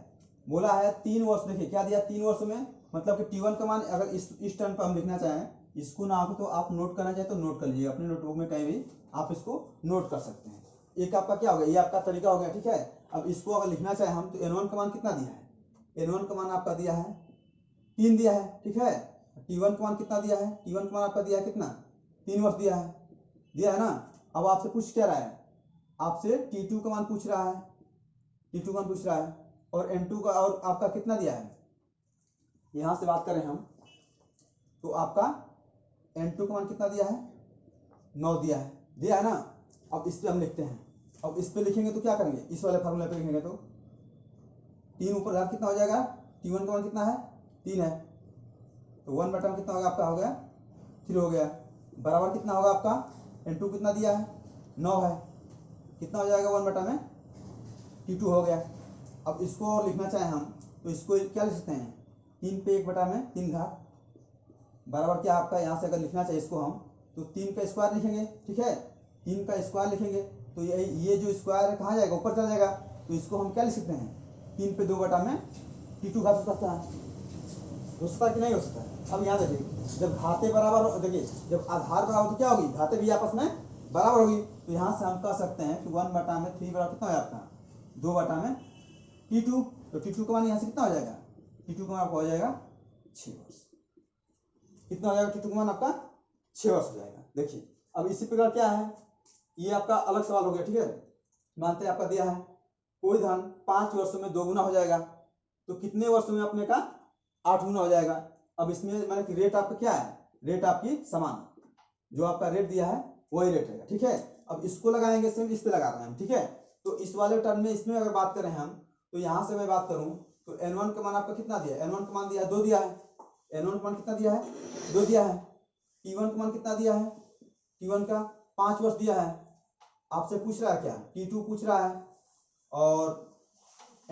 बोला है 3 वर्ष, देखिए क्या दिया 3 वर्ष में, मतलब कि t1 का मान अगर इस टर्म पर हम लिखना चाहें, इसको ना आप तो आप नोट करना चाहे तो नोट कर लीजिए अपने नोटबुक में, कहीं भी आप इसको नोट कर सकते हैं। एक आपका क्या हो गया, ये आपका तरीका हो गया, ठीक है। अब इसको अगर लिखना चाहे हम तो n1 का मान कितना दिया है, n1 का मान आपका दिया है 3 दिया है, ठीक है। t1 का मान कितना दिया है, t1 का मान आपका दिया है कितना 3 वर्ष दिया है ना। अब आपसे पूछ क्या रहा है, आपसे t2 का मान पूछ रहा है, t2 का मान पूछ रहा है, और n2 का और आपका कितना दिया है। यहां से बात करें हम तो आपका n2 का मान कितना दिया है 9 दिया है ना। अब इस पे हम लिखते हैं, अब इस पे लिखेंगे तो क्या करेंगे, इस वाले फार्मूले पे लिखेंगे तो 3 ऊपर घात कितना हो जाएगा, t1 का मान कितना है 3 है, तो 1 बटा में कितना होगा आपका हो गया 3 हो गया, बराबर कितना होगा आपका n2 कितना दिया है 9 है, कितना हो जाएगा 1 बटा में t2 हो गया। अब इसको और लिखना चाहें हम तो इसको क्या लिख सकते हैं, 3 पे 1 बटा में 3 घात, बराबर क्या आपका यहाँ से अगर लिखना चाहिए इसको हम तो 3 का स्क्वायर लिखेंगे, ठीक है, 3 का स्क्वायर लिखेंगे तो ये जो स्क्वायर है कहाँ जाएगा, ऊपर चला जाएगा, तो इसको हम क्या लिख सकते हैं 3 पे 2 बटा में t2 घात हो सकता है कि नहीं हो सकता है। अब यहाँ देखिए जब घाते बराबर, देखिए जब आधार बराबर तो क्या होगी, घाते भी आपस में बराबर होगी, तो यहाँ से हम कह सकते हैं कि 1 बटा में 3 बराबर कितना है आपका 2 बटा में t2, तो T2 का मान यहाँ से कितना हो जाएगा, T2 का मान आपका हो जाएगा 6 वर्ष। कितना हो जाएगा T2 का मान आपका 6 वर्ष हो जाएगा। देखिए अब इसी प्रकार क्या है, ये आपका अलग सवाल हो गया, ठीक है। मानते हैं आपका दिया है कोई धन 5 वर्षों में 2 गुना हो जाएगा, तो कितने वर्षों में अपने का 8 गुना हो जाएगा। अब इसमें माने कि रेट आपका क्या है, रेट आपकी समान, जो आपका रेट दिया है वही रेट रहेगा, ठीक है। अब इसको लगाएंगे, सेम इस पे लगा रहे हैं हम, ठीक है। तो इस वाले टर्म में इसमें अगर बात करें हम, तो यहाँ से मैं बात करूं तो n1 का मान आपका कितना दिया है, n1 का मान दिया है 2 दिया है, n1 का मान कितना दिया है 2 दिया है। t1 का मान कितना दिया है, t1 का 5 वर्ष दिया है। आपसे पूछ रहा है क्या, t2 पूछ रहा है, और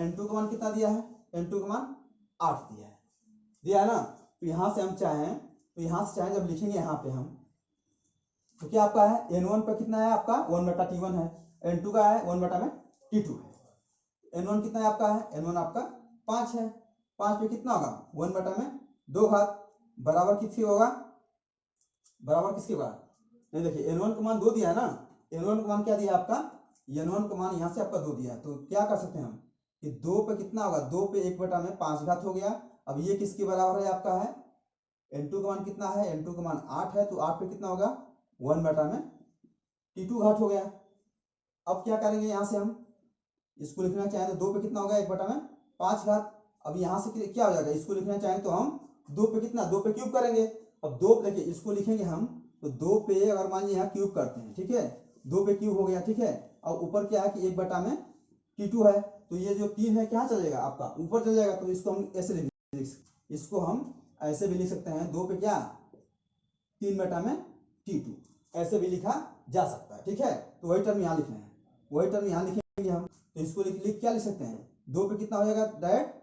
n2 का मान कितना दिया है, n2 का मान 8 दिया है ना। तो यहाँ से हम चाहें, तो यहाँ से चाहें जब लिखेंगे यहाँ पे हम, तो क्या आपका है n1 पर कितना है आपका 1/t1 है, n2 का है 1/t2 है। n1 कितना है आपका है, n1 आपका 5 है, 5 पे कितना होगा 1/2 घात, बराबर किसके होगा, बराबर किसके होगा, नहीं देखिए n1 का मान 2 दिया है ना, n1 का मान क्या दिया है आपका, n1 का मान यहाँ से आपका 2 दिया है। तो क्या कर सकते हैं हम कि 2 पे कितना होगा, 2 पे 1/5 घात हो गया। अब ये किसके बराबर है आपका है, n2 का मान कितना है, n2 का मान 8 है, तो 8 पे कितना होगा 1/t2 घात हो गया। अब क्या करेंगे, यहाँ से हम इसको लिखना चाहें तो 2 पे कितना होगा 1/5 घात। अब यहाँ से क्या हो जाएगा, इसको लिखना चाहें तो हम 2 पे कितना, 2 पे क्यूब करेंगे। अब 2 पे देखिए इसको लिखेंगे हम, तो 2 पे अगर मान लीजिए यहाँ क्यूब करते हैं, ठीक है, 2 पे क्यूब हो गया, ठीक है। अब ऊपर क्या है कि 1/t2 है, तो ये जो 3 है क्या चलेगा आपका ऊपर चल जाएगा। तो इसको हम ऐसे लिख, इसको हम ऐसे भी लिख सकते हैं, 2 पे क्या 3/t2 ऐसे भी लिखा जा सकता है, ठीक है। तो वही टर्म यहाँ लिखना है, वही टर्म यहाँ लिखेंगे हम। तो इसको लिख क्या लिख सकते हैं, 2 पे कितना हो जाएगा डायरेक्ट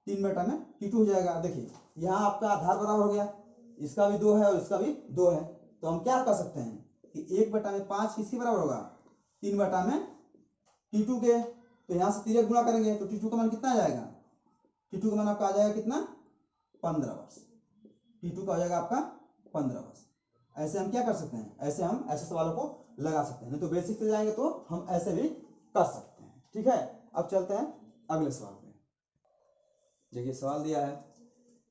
3/t2 हो जाएगा। देखिए यहाँ आपका आधार बराबर हो गया, इसका भी 2 है और इसका भी 2 है। तो हम क्या कर सकते हैं कि 1/5 किसके बराबर होगा, 3/t2 के। तो यहाँ से 3 गुणा करेंगे तो t2 का मान कितना आ जाएगा, t2 का मान आपका आ जाएगा कितना 15 वर्ष, t2 का हो जाएगा आपका 15 वर्ष। ऐसे हम क्या कर सकते हैं, ऐसे हम ऐसे सवालों को लगा सकते हैं, नहीं तो बेसिक से जाएंगे तो हम ऐसे भी कर सकते हैं, ठीक है। अब चलते हैं अगले सवाल पे। देखिए सवाल दिया है,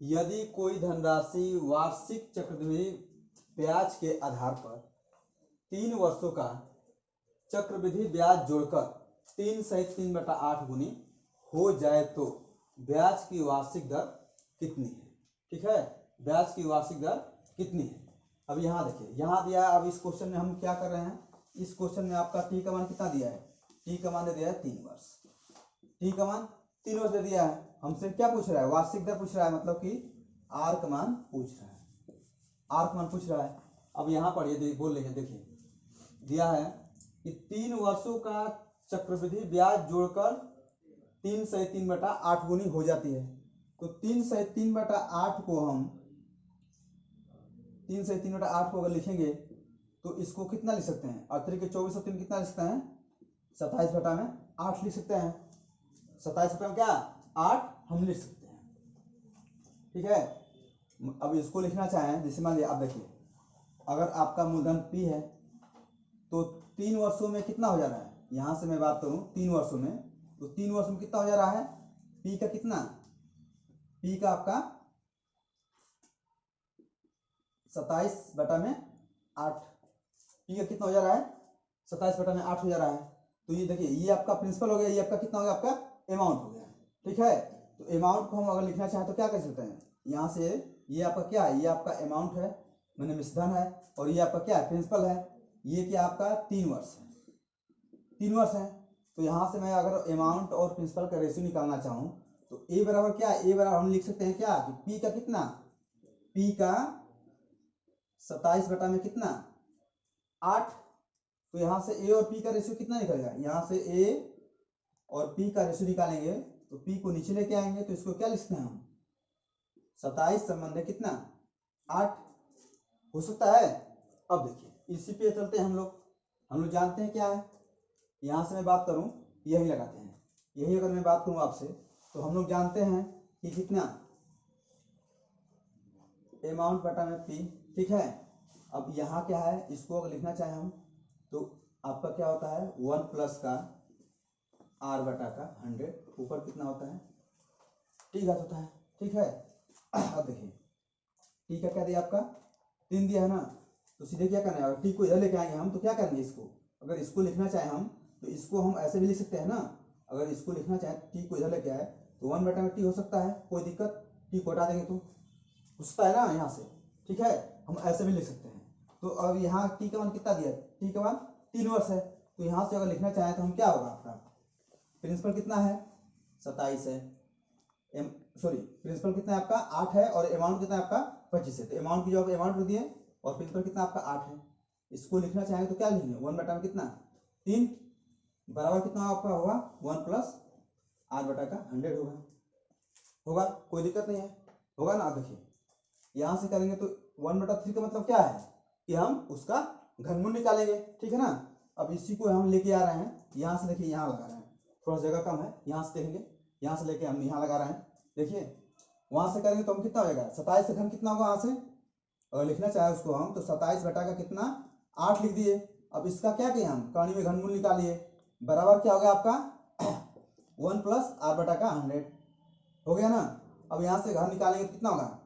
यदि कोई धनराशि वार्षिक चक्रवृद्धि ब्याज के आधार पर 3 वर्षों का चक्रवृद्धि ब्याज जोड़कर 3 सहित 3/8 गुनी हो जाए तो ब्याज की वार्षिक दर कितनी है, ठीक है, ब्याज की वार्षिक दर कितनी है। अब यहाँ देखिए, यहाँ दिया है। अब इस क्वेश्चन में हम क्या कर रहे हैं, इस क्वेश्चन में आपका टी का मान कितना दिया है, टी का मान दे दिया है 3 वर्ष, टी का मान 3 वर्ष दे दिया है। हमसे क्या पूछ रहा है, वार्षिक दर पूछ रहा है, मतलब कि आर का मान पूछ रहा है, आर का मान पूछ रहा है। अब यहाँ पर ये बोल रहे हैं, देखिए दिया है कि 3 वर्षों का चक्रवृद्धि ब्याज जोड़कर 3 सहित 3/8 गुनी हो जाती है। तो 3 सहित 3/8 को हम 3 सहित 3/8 को अगर लिखेंगे तो इसको कितना लिख सकते हैं, 8 के 24 और 3 कितना लिख सकते हैं 27/8 लिख सकते हैं, 27 क्या 8 हम लिख सकते हैं, ठीक है। अब इसको लिखना चाहें, जैसे मान लिया, आप देखिए अगर आपका मूलधन P है तो 3 वर्षों में कितना हो जा रहा है, यहां से मैं बात करूं 3 वर्षों में, तो 3 वर्षों में कितना हो जा रहा है, P का कितना, P का आपका 27/8, P का कितना हो जा रहा है 27/8 हो जा रहा है। तो ये देखिए ये आपका प्रिंसिपल हो गया, ये आपका कितना हो गया, आपका अमाउंट हो गया, ठीक है। तो अमाउंट को हम अगर लिखना चाहें तो क्या कर सकते हैं, यहाँ से ये आपका क्या है, ये आपका अमाउंट है, मैंने मिश्रधन है, और ये आपका क्या है प्रिंसिपल है, ये क्या आपका 3 वर्ष है, 3 वर्ष है। तो यहाँ से मैं अगर अमाउंट और प्रिंसिपल का रेशियो निकालना चाहूँ तो ए बराबर क्या है, ए बराबर हम लिख सकते हैं क्या कि पी का कितना, पी का 27 में कितना 8। तो यहाँ से ए और पी का रेशियो कितना निकलेगा, यहाँ से ए और पी का रेशियो निकालेंगे तो पी को नीचे लेके आएंगे, तो इसको क्या लिखते हैं हम 27 संबंध कितना 8 हो सकता है। अब देखिए इसी पे चलते हैं हम लोग जानते हैं क्या है, यहाँ से मैं बात करूं यही लगाते हैं, यही अगर मैं बात करूं आपसे तो हम लोग जानते हैं कि कितना अमाउंट बटा में पी, ठीक है। अब यहाँ क्या है, इसको अगर लिखना चाहें हम तो आपका क्या होता है 1 प्लस का आर बटा का 100, ऊपर कितना होता है टी घात होता है, ठीक है। अब देखिए टी का क्या दिया आपका 3 दिया है ना, तो सीधे क्या करना है, अगर टी को इधर लेके आएंगे हम तो क्या करेंगे, इसको अगर इसको लिखना चाहे हम तो इसको हम ऐसे भी लिख सकते हैं ना, अगर इसको लिखना चाहे टी को इधर लेके आए तो 1/टी हो सकता है, कोई दिक्कत, टी को हटा देंगे तो उसका है ना यहाँ से, ठीक है, हम ऐसे भी लिख सकते हैं। तो अब यहाँ टी का मान कितना दिया, टी का मान 3 वर्ष है, तो यहाँ से अगर लिखना चाहें तो हम क्या होगा, आपका प्रिंसिपल कितना है 27 है, प्रिंसिपल कितना है आपका 8 है, और अमाउंट कितना है आपका 25 है, तो अमाउंट की जगह अमाउंट दिए और प्रिंसिपल कितना आपका 8 है। इसको लिखना चाहेंगे तो क्या लिखेंगे, 1/में कितना 3 बराबर कितना आपका होगा 1 + 8/100 होगा, कोई दिक्कत नहीं है, होगा ना। देखिए यहाँ से करेंगे तो 1/3 का मतलब क्या है कि हम उसका घनमूल निकालेंगे, ठीक है ना। अब इसी को हम लेके आ रहे हैं, यहाँ से देखिए यहाँ लगा रहे हैं, थोड़ा जगह कम है, यहाँ से देखेंगे, यहाँ से लेके हम यहाँ लगा रहे हैं, देखिए वहां से करेंगे तो हम कितना हो जाएगा 27 से घन कितना होगा, वहां से अगर लिखना चाहे उसको हम तो 27 बटा का कितना 8 लिख दिए। अब इसका क्या किए हम कहानी में घनमूल निकालिए, बराबर क्या हो गया आपका 1 + 8/100 हो गया ना। अब यहाँ से घन निकालेंगे तो कितना होगा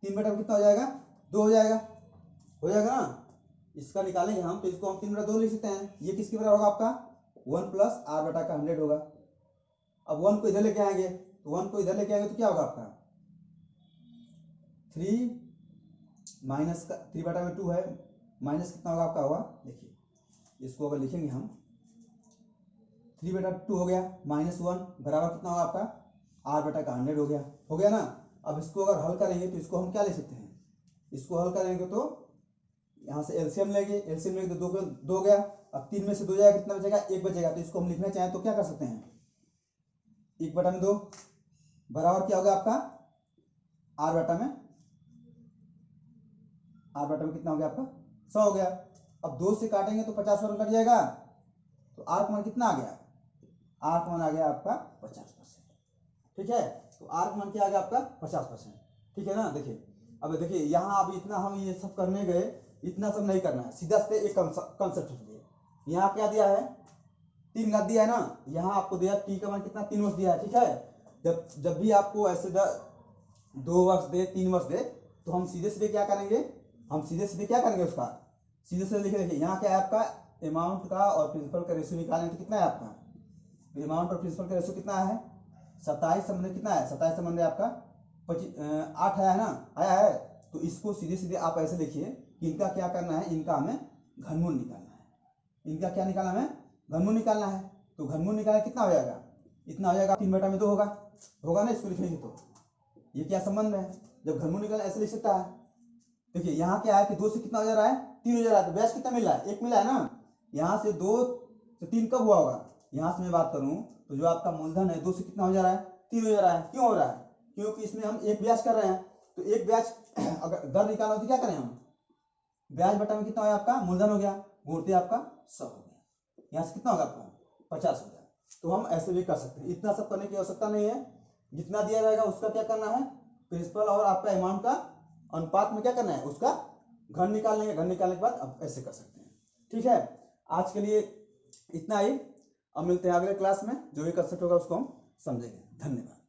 3/, कितना हो जाएगा 2 हो जाएगा ना। इसका निकालेंगे हम तो इसको हम 3/2 लिख सकते हैं, ये किसके बराबर होगा आपका 1 + 8/100 होगा। अब 1 को इधर लेके आएंगे तो 1 को इधर लेके आएंगे तो क्या होगा आपका 3 माइनस का 3/2 है, माइनस कितना होगा आपका होगा, देखिए इसको अगर लिखेंगे हम 3/2 हो गया -1 बराबर कितना होगा आपका 8/100 हो गया ना। अब इसको अगर हल करेंगे तो इसको हम क्या ले सकते हैं, इसको हल करेंगे तो यहाँ से एलसीएम लेंगे तो 2 गया, अब 3 में से 2 जाएगा कितना बचेगा 1 बचेगा, तो इसको हम लिखना चाहें तो क्या कर सकते हैं 1/2 बराबर क्या होगा आपका 8/में कितना हो गया आपका 100 हो गया। अब 2 से काटेंगे तो 50 कट जाएगा, तो आर मान कितना आ गया, आर मान आ गया आपका 50%, ठीक है। तो आर मान क्या आ गया आपका 50%, ठीक है ना। देखिए अब देखिए यहाँ अब इतना हम ये सब करने गए, इतना सब नहीं करना है, सीधा से एक कंसेप्ट समझिए। यहाँ क्या दिया है 3 घात दिया है ना, यहाँ आपको दिया टी का मान कितना 3 वर्ष दिया है, ठीक है। जब भी आपको ऐसे 2 वर्ष दे 3 वर्ष दे तो हम सीधे सीधे क्या करेंगे, उसका सीधे सीधे लिखे। देखिए यहाँ क्या है आपका अमाउंट का और प्रिंसिपल का रेशियो निकालेंगे तो कितना है आपका अमाउंट और प्रिंसिपल का रेशियो कितना है 27 संबंध कितना है 27 संबंध आपका 8 आया है ना, आया है। तो इसको सीधे सीधे आप ऐसे लिखिए कि इनका क्या करना है, इनका हमें घनमूल निकालना है, इनका क्या निकालना है घनमूल निकालना है। तो घनमूल निकालना कितना हो जाएगा, इतना हो जाएगा 3/2 होगा ना। इसको लिखेंगे तो ये क्या संबंध है, जब घनमूल निकालना ऐसे लिख सकता है। देखिए यहाँ क्या है कि 2 से कितना हो जा रहा है 3 हो जा रहा है, तो ब्याज कितना मिल रहा है 1 मिला है ना। यहाँ से 2 से 3 कब हुआ होगा, यहाँ से मैं बात करूँ तो जो आपका मूलधन है 2 से कितना हो जा रहा है 3 हो जा रहा है। क्यों हो रहा है, क्योंकि इसमें हम एक ब्याज कर रहे हैं, तो एक ब्याज अगर दर निकालना हो तो क्या करें हम ब्याज बटा में कितना हो आपका मूलधन हो गया, गुणते आपका 100 हो गया, यहाँ से कितना होगा आपका 50 हो गया। तो हम ऐसे भी कर सकते हैं, इतना सब करने की आवश्यकता नहीं है। जितना दिया जाएगा उसका क्या करना है प्रिंसिपल और आपका अमाउंट का अनुपात में क्या करना है उसका घन निकाल लेंगे, घन निकालने के बाद अब ऐसे कर सकते हैं, ठीक है। आज के लिए इतना ही, अब मिलते हैं अगले क्लास में, जो भी कंसेप्ट होगा उसको हम समझेंगे। धन्यवाद।